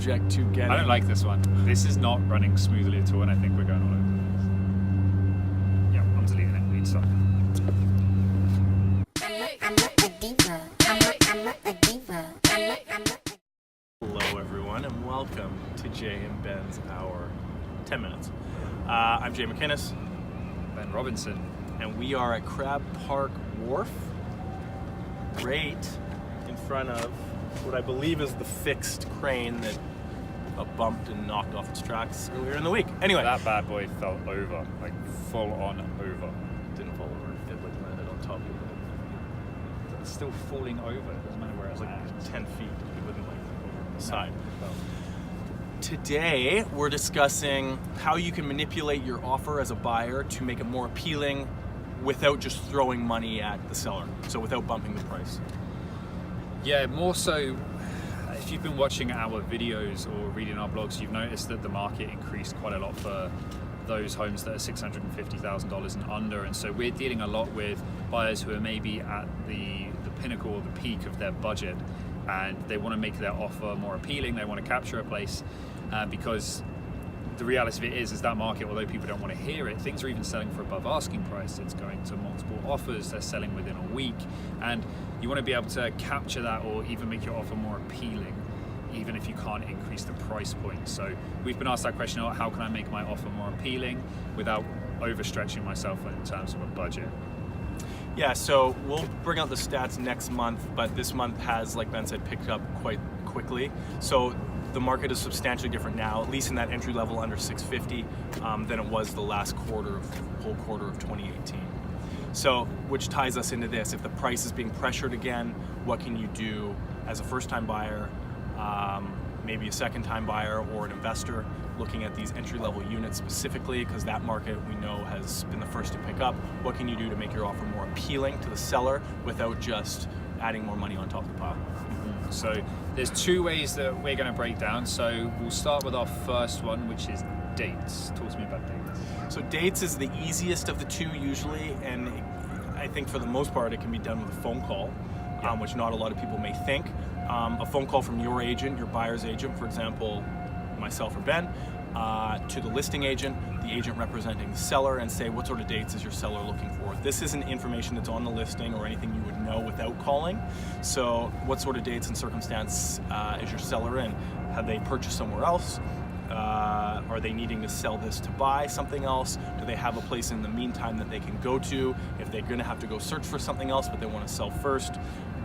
subject to getting... I don't like this one. This is not running smoothly at all, and I think we're going all over the place. Yeah, I'm deleting it. Lead stuff. Hello everyone, and welcome to Jay and Ben's Hour 10 Minutes. I'm Jay McInnes. Ben Robinson. And we are at Crab Park Wharf, right in front of what I believe is the fixed crane that bumped and knocked off its tracks earlier in the week. Anyway. That bad boy fell over, like full on over. Didn't fall over, it did like landed on top of it. It's still falling over. It doesn't matter where It was it's like 10 feet, it wouldn't like over the side. No. Today, we're discussing how you can manipulate your offer as a buyer to make it more appealing without just throwing money at the seller, so without bumping the price. Yeah, more so, if you've been watching our videos or reading our blogs, you've noticed that the market increased quite a lot for those homes that are $650,000 and under, and so we're dealing a lot with buyers who are maybe at the pinnacle or the peak of their budget, and they want to make their offer more appealing. They want to capture a place because the reality of it is that market, although people don't want to hear it, things are even selling for above asking price. It's going to multiple offers, they're selling within a week, and you want to be able to capture that or even make your offer more appealing, even if you can't increase the price point. So we've been asked that question, how can I make my offer more appealing without overstretching myself in terms of a budget? Yeah, so we'll bring out the stats next month, but this month has, like Ben said, picked up quite quickly. So the market is substantially different now, at least in that entry level under 650, than it was the last whole quarter of 2018. So, which ties us into this. If the price is being pressured again, what can you do as a first-time buyer, maybe a second-time buyer or an investor looking at these entry-level units specifically, because that market we know has been the first to pick up. What can you do to make your offer more appealing to the seller without just adding more money on top of the pile? So there's two ways that we're going to break down. So we'll start with our first one, which is dates. Talk to me about dates. So dates is the easiest of the two usually, and I think for the most part it can be done with a phone call, which not a lot of people may think. A phone call from your agent, your buyer's agent, for example, myself or Ben, to the listing agent, the agent representing the seller, and say what sort of dates is your seller looking for. This isn't information that's on the listing or anything you would know without calling. So what sort of dates and circumstance is your seller in? Have they purchased somewhere else? Are they needing to sell this to buy something else? Do they have a place in the meantime that they can go to if they're going to have to go search for something else but they want to sell first?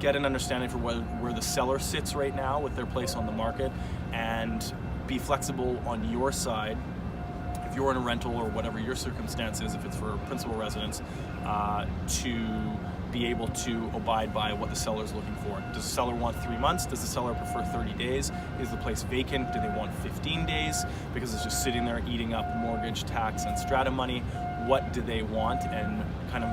Get an understanding for where the seller sits right now with their place on the market, and be flexible on your side. If you're in a rental or whatever your circumstance is, if it's for a principal residence, to be able to abide by what the seller is looking for. Does the seller want 3 months? Does the seller prefer 30 days? Is the place vacant? Do they want 15 days? Because it's just sitting there eating up mortgage, tax, and strata money. What do they want? And kind of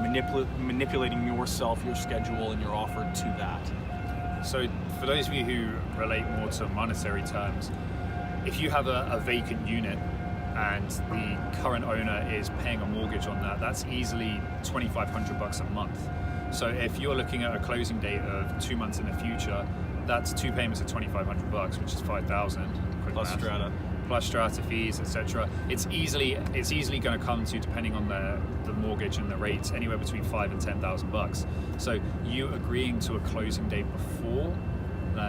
manipulating yourself, your schedule, and your offer to that. So for those of you who relate more to monetary terms, if you have a vacant unit and the current owner is paying a mortgage on that, that's easily $2,500 a month. So if you're looking at a closing date of 2 months in the future, that's two payments of $2,500, which is $5,000 Plus strata. Plus strata fees, etc. It's easily going to come to, depending on the mortgage and the rates, anywhere between $5,000 and $10,000. So you agreeing to a closing date before,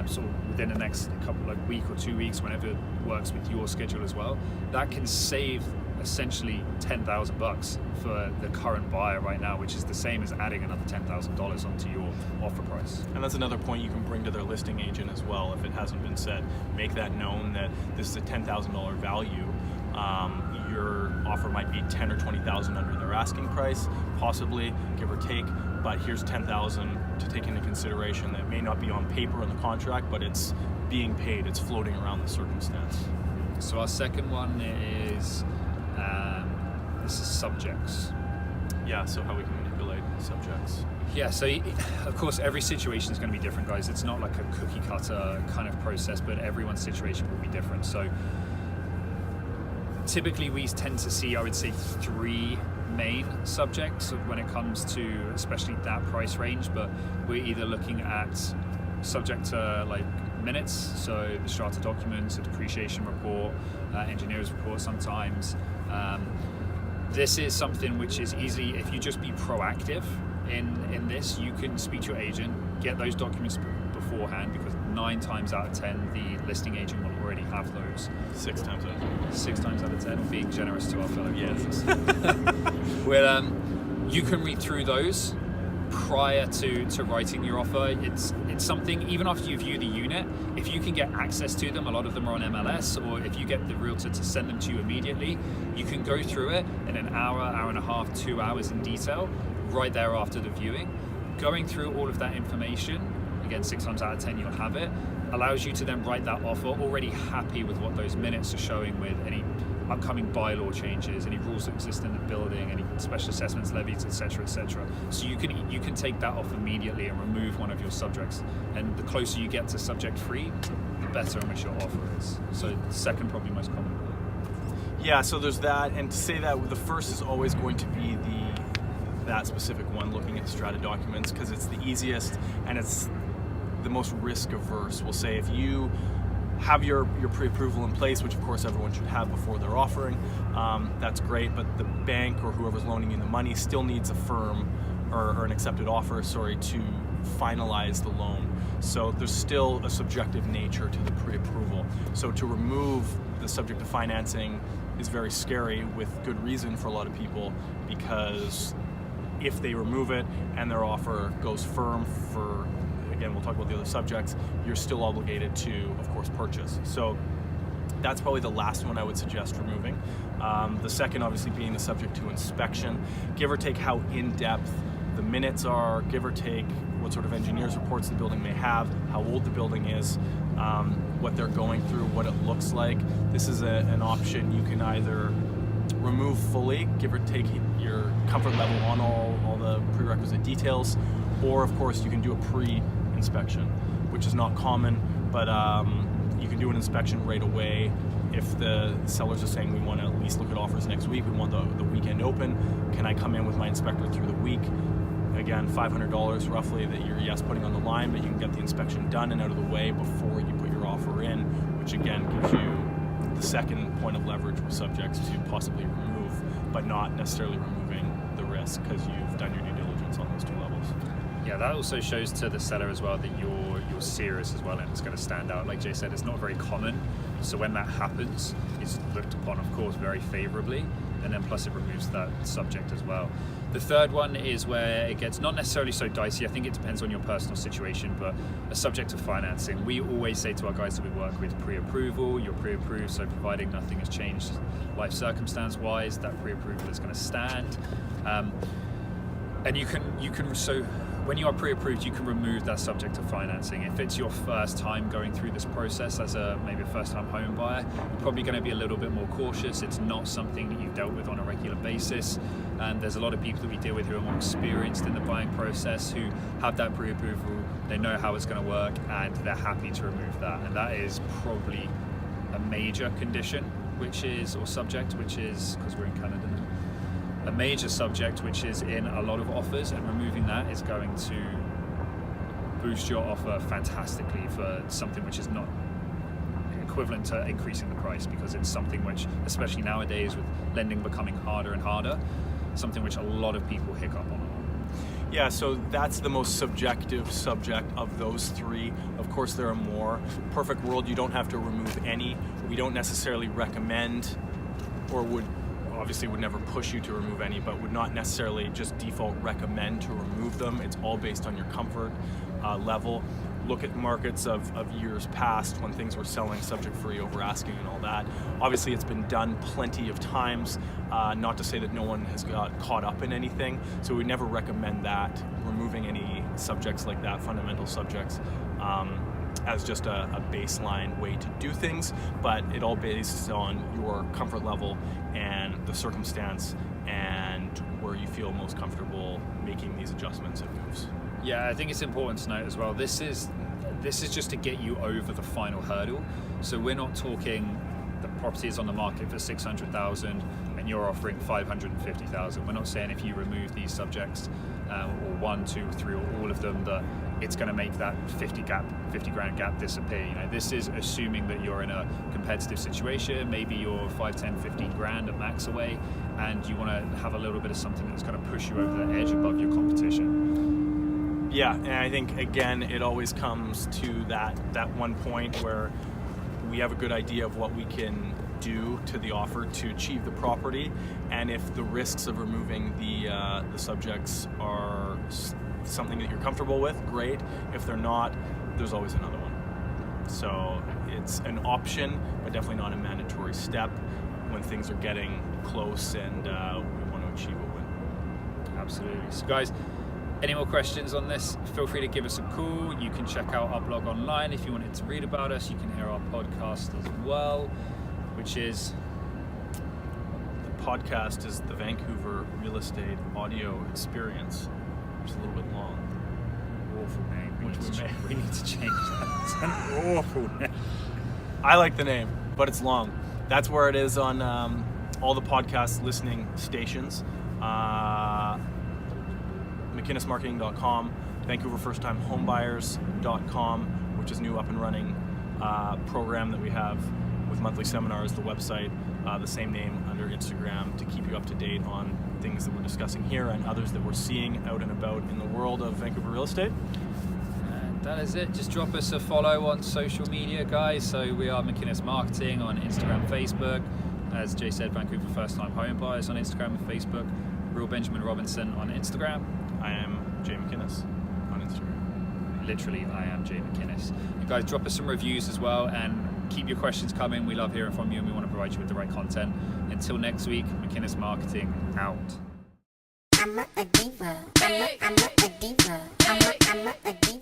sort of within the next couple of week or 2 weeks, whenever it works with your schedule as well, that can save essentially $10,000 for the current buyer right now, which is the same as adding another $10,000 onto your offer price. And that's another point you can bring to their listing agent as well, if it hasn't been said. Make that known that this is a $10,000 value. Your offer might be $10,000 or $20,000 under their asking price, possibly, give or take, but here's $10,000 to take into consideration that may not be on paper in the contract, but it's being paid, it's floating around the circumstance. So our second one is this is subjects. Yeah, so how we can manipulate subjects. Yeah, so of course every situation is going to be different, guys. It's not like a cookie cutter kind of process, but everyone's situation will be different. So typically we tend to see, I would say, 3 main subjects when it comes to especially that price range, but we're either looking at subject to like minutes, so the strata documents, a depreciation report, engineer's report sometimes. This is something which is easily, if you just be proactive in this, you can speak to your agent, get those documents beforehand, because 9 times out of 10 the listing agent will already have those. 6 times out of 10. 6 times out of 10, being generous to our fellow Yes. Well, you can read through those prior to writing your offer. It's something, even after you view the unit, if you can get access to them, a lot of them are on MLS, or if you get the realtor to send them to you immediately, you can go through it in an hour, hour and a half, 2 hours in detail, right there after the viewing. Going through all of that information, again, 6 times out of 10 you'll have it, allows you to then write that offer already happy with what those minutes are showing, with any upcoming bylaw changes, any rules that exist in the building, any special assessments, levies, etc., etc. So you can take that off immediately and remove one of your subjects. And the closer you get to subject free, the better in which your offer is. So second, probably most common. Yeah, so there's that, and to say that the first is always going to be that specific one, looking at strata documents, because it's the easiest and it's the most risk averse. We'll say if you have your pre-approval in place, which of course everyone should have before they're offering, that's great, but the bank or whoever's loaning you the money still needs a firm or an accepted offer, to finalize the loan. So there's still a subjective nature to the pre-approval. So to remove the subject of financing is very scary, with good reason for a lot of people, because if they remove it and their offer goes firm for, again, we'll talk about the other subjects, you're still obligated to, of course, purchase. So that's probably the last one I would suggest removing. The second, obviously, being the subject to inspection. Give or take how in-depth the minutes are, give or take what sort of engineer's reports the building may have, how old the building is, what they're going through, what it looks like. This is an option you can either remove fully, give or take your comfort level on all the prerequisite details, or of course you can do a pre-inspection, which is not common, but you can do an inspection right away. If the sellers are saying, we want to at least look at offers next week, we want the weekend open, can I come in with my inspector through the week? Again, $500 roughly that you're putting on the line, but you can get the inspection done and out of the way before you put your offer in, which again gives you the second point of leverage with subjects to possibly remove, but not necessarily removing the risk, because you've done your due diligence on those 2 levels. Yeah, that also shows to the seller as well that you're serious as well, and it's going to stand out. Like Jay said, it's not very common, so when that happens, it's looked upon, of course, very favorably, and then plus it removes that subject as well. The third one is where it gets not necessarily so dicey. I think it depends on your personal situation, but a subject of financing. We always say to our guys that we work with, pre-approval, you're pre-approved, so providing nothing has changed life circumstance-wise, that pre-approval is going to stand. And you can so when you are pre-approved, you can remove that subject of financing. If it's your first time going through this process as maybe a first-time home buyer, you're probably going to be a little bit more cautious. It's not something that you've dealt with on a regular basis, and there's a lot of people that we deal with who are more experienced in the buying process, who have that pre-approval, they know how it's going to work, and they're happy to remove that. And that is probably a major condition, or subject, which is, because we're in Canada now, a major subject which is in a lot of offers, and removing that is going to boost your offer fantastically for something which is not equivalent to increasing the price, because it's something which, especially nowadays with lending becoming harder and harder, something which a lot of people hiccup on. Yeah, so that's the most subjective subject of those 3. Of course, there are more. Perfect world, you don't have to remove any. We don't necessarily recommend, or would never push you to remove any, but would not necessarily just default recommend to remove them. It's all based on your comfort level. Look at markets of years past when things were selling subject free over asking and all that. Obviously, it's been done plenty of times, not to say that no one has got caught up in anything, so we never recommend that, removing any subjects like that, fundamental subjects, as just a baseline way to do things, but it all based on your comfort level and the circumstance and where you feel most comfortable making these adjustments and moves. Yeah, I think it's important to note as well, this is just to get you over the final hurdle. So we're not talking the property is on the market for 600,000 and you're offering 550,000. We're not saying if you remove these subjects or 1, 2, 3, or all of them, that it's going to make that 50 grand gap disappear. You know, this is assuming that you're in a competitive situation. Maybe you're 5, 10, 15 grand at max away, and you want to have a little bit of something that's going to push you over the edge above your competition. Yeah, and I think again, it always comes to that one point where we have a good idea of what we can do to the offer to achieve the property, and if the risks of removing the subjects are something that you're comfortable with, great. If they're not, there's always another one. So it's an option, but definitely not a mandatory step when things are getting close and we want to achieve a win. Absolutely. So guys, any more questions on this, feel free to give us a call. You can check out our blog online if you wanted to read about us. You can hear our podcast as well, which is... The podcast is the Vancouver Real Estate Audio Experience, which is a little bit long. Awful name. We need to change that. It's an awful name. I like the name, but it's long. That's where it is on all the podcast listening stations. McInnesMarketing.com, VancouverFirstTimeHomeBuyers.com, which is new up and running program that we have with monthly seminars, the website, the same name under Instagram, to keep you up to date on things that we're discussing here and others that we're seeing out and about in the world of Vancouver real estate. And that is it. Just drop us a follow on social media, guys. So we are McInnes Marketing on Instagram, Facebook. As Jay said, Vancouver First Time Home Buyers on Instagram and Facebook. Real Benjamin Robinson on Instagram. I am Jay McInnes on Instagram. Literally, I am Jay McInnes. You guys drop us some reviews as well, and keep your questions coming. We love hearing from you, and we want to provide you with the right content. Until next week, McInnes Marketing out. I'm a diva. I'm a diva. I'm a diva.